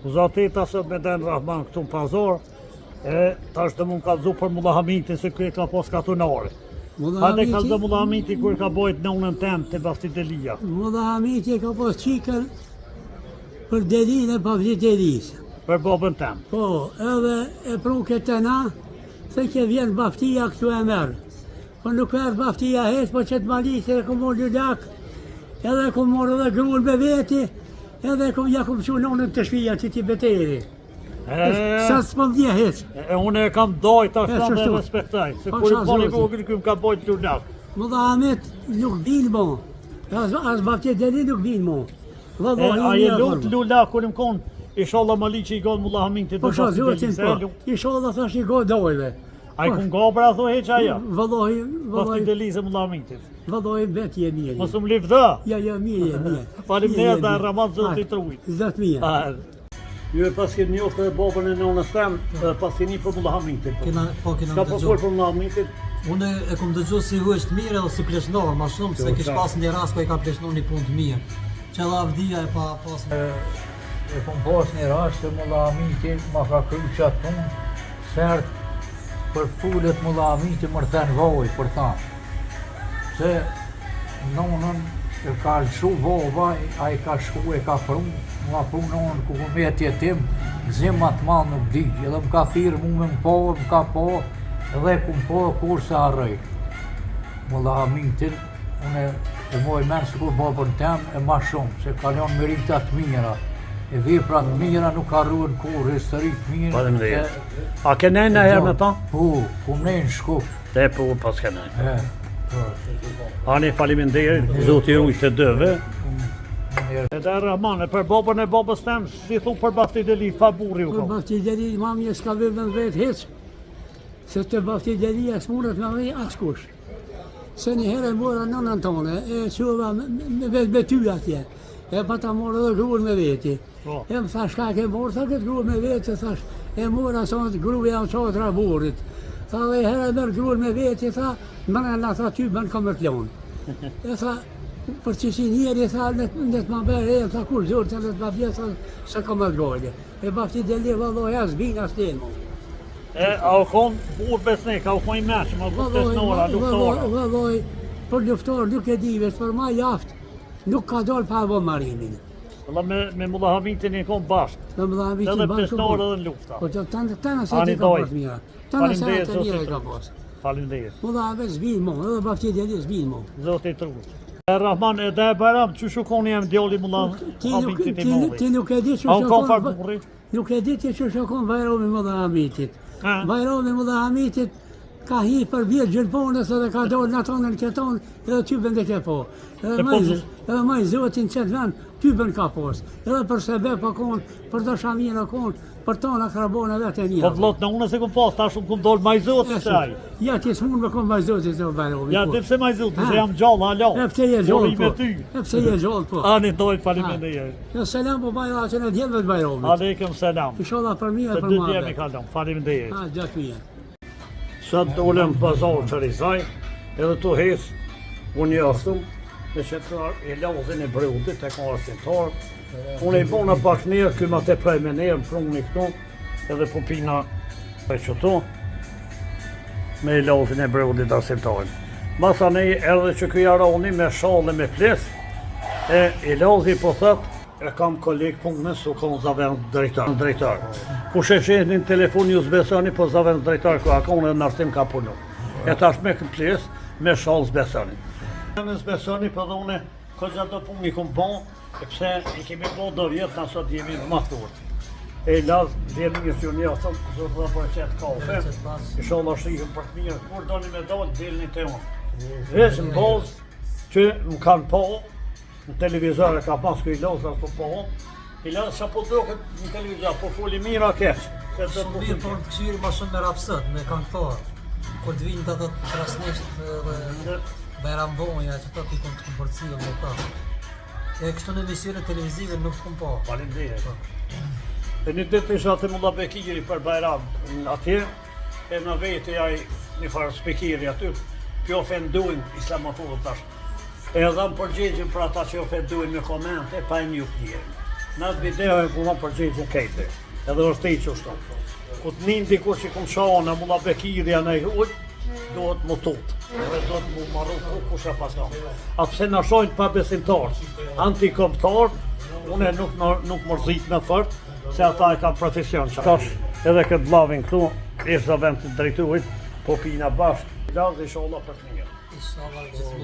Uzateta sot me Den Rahman këtu në pazar, e tash të mund ka dzu për Mulla Hamiti se kërë ka pas katunare. Hade ka dzu Mulla Hamiti kërë ka bojt në unën tem të Basti Delia. Mulla Hamiti ka pas qikën për Delin e Pavli Delis. Për babën tem. Po, edhe e pruke të na, se që vjen Baftia këtu e merë. Po nuk erë Baftia hetë, po që të malisë e ku morë Lulak, edhe ku morë edhe gruën me veti, edhe ku ja ku pëqu nonën të shpija që ti beteri. Sa s'po mdje hetë. Unë e kam dojt ashtë dhe respektaj, se kur i poni vogël këm ka bojt Lulak. Mulla Hamit nuk vinë mo, as Baftia Deli nuk vinë mo. A je lutë Lulak kur më konë, Ishallah mali që i godë Mulla Hamiti po shë zotin po, Ishallah thash i godë dojve. A i kun gabra tho heq aja? Vëllohi, Basti Delis e Mulla Hamitit. Vëllohi vetë je mirë. Mos më livë dhe? Ja, mirë. Falim nërë dhe Ramat zoti të rujt. Zot mirë. Ju e pas keni njoftë dhe babën e nonës tem, pas keni për Mulla Hamitit. Kena Ka përfor për Mulla Hamitit? Unë e kom dëgju si hështë mirë edhe si pleshnorë, ma shumë, se kish pas një rast për i ka pleshnor një punë të mirë. Që edhe avdia e pa pas E kom pas një rast që Mulla Hamiti ma ka kry qatë punë, sert për fullet Mulla Hamiti më rëthen voj për thamë. Se nonën e ka lëshu baba, a i ka shku e ka pru, ma pru nonën ku me tjetim, zimat malë nuk di, edhe më ka thirë mu me më po, më ka po, edhe ku më po kur se arrej. Mulla Hamitin, unë e moj menë se kur babën tem e ma shumë, se kalon meritat mira. E veprat mira nuk arruen kur, historik mirë. A ke nejnë në herë me ta? Po, ku më nejnë shku. Te po pas ke nejnë. Ani faliminderit, zoti ujtë të dëve. E dhe Rahman, e për babën e babës tem, si thu për Basti Deli, fa burri u Për ko? Basti Deli, mami e s'ka vëmë në vetë heqë, se të Basti Deli e s'munët me vej askush. Se një herë e mora nënën tonë, e quva me ty atje. E pa ta morë edhe gruën me veti. E më thash ka ke morë, tha këtë gruën me veti, thash, e mora sa në gruë janë qatra burit. Tha dhe herë e mërë gruën me veti, tha, mëna la tha ty bën komercion. E tha, për që si njeri, tha, në të më bërë e, tha, kur zhurë, të në të më bërë, tha, se komercion. E Basti Deli, vëlloj, as binë, as tenë. A u konë burë besnik, a u konë i meqë, më besnora, luftora. Vëlloj, për luftor nuk e dive, për ma jaftë, nuk ka dollë pa bo marimin. Me Mulla Hamitin e konë bashkë. Me Mulla Hamitin Edhe bashkë. besnore dhe në lufta. Po që të se ti ka pas mira. Të në se të mira ka pas. Falinderit. Mulla Hamit zbinë mo, edhe Basti Deli zbinë mo. Zoti të rujt. E Rahman, e dhe e Bajram, që shukoni jem djoli Mulla Hamitit i molli? Ti nuk e di që A unë konë farë burri? Nuk e di ti që shokon Bajrami Mulla Hamitit. Bajrami Mulla Hamitit ka hi për bjerë gjëllponës edhe ka dorë në tonën këton edhe ty bën dhe ke po. Edhe maj zotin qëtë vend, ty bën ka pos. Edhe për sebe për konë, për të shamina konë, për tonë akrabona vetë e një. Po vlot në unë se kom pas, tash unë kom dollë maj zotin se aj. Ja ti s'mund me kom maj zotin se o Bajrami. Ja ti pse maj zotin, se jam gjallë, halo. E pse je gjallë po. E pse je gjallë po. Ani dojt faliminderit. Ja selam po bajra që në djelëve të Bajramit. Aleikum selam. Inshallah për mija Të për dy madhe. djemi kalon, faliminderit. Gjatë mija. Sa të dolem pazar që rizaj, edhe të hes, unë jastëm, me që të e lauzin e breudit, e ka arsintar. Unë e bona pak njerë, këma te prej me njerë, më prungni këtu, edhe po pina e qëtu, me e lauzin e breudit arsintar. Masa ne edhe që këja rani me shalë me ples, e lauzi po thët, e kam kolegë punës, u kam zavend drejtar. Ku sheshet një telefon ju zbesoni, po zavend drejtar, ku akon edhe në arsim ka punu. E tash me këples, me shalë zbesoni. Në zbesoni, për dhe une, këgja do punë i kom bon, e pse i kemi bo do vjetë, në sot jemi në maftur. E lazë, djeli një sjo një, thëm, zotë dhe për qëtë kafe, i shalë ashtihëm për të mirë, kur do një me dojtë, djeli një të unë. Vesh në bozë, që më kanë po, në televizor e ka pas këj lozë ato po i lozë që po doket në televizor, po foli mira kesh. Shumë mirë për të këshirë ma shumë me rapsët, me këngëtarë. Kur të vinë të ato trasnisht dhe Bajrambonja, që të pikon të këmpërcijë me ta. E kështu në emisione televizive nuk të këmpa. Faleminderit. E një ditë isha të Mulla Bekiri për Bajram atje, e në vete jaj një farë spekiri aty, kjo ofenduin islamofobët tash. E dham përgjegjën për ata që ofenduin me komente, pa e njuf njerën. Në atë video e punon për gjithë kejtë, edhe është i qështu. Ku të nin dikur që këmë shana, mulla bekirja në i hull, duhet më tutë, edhe duhet më marru kush e pason. A pse në shojnë pa besimtar, antikomptar, une nuk mërzit me fort, se ata e kam profesion që. Tash edhe këtë vllavin këtu, ishte vend të drejturit, po pina bashkë, lazë i sholla për të mirë. Inshallah gjithmonë.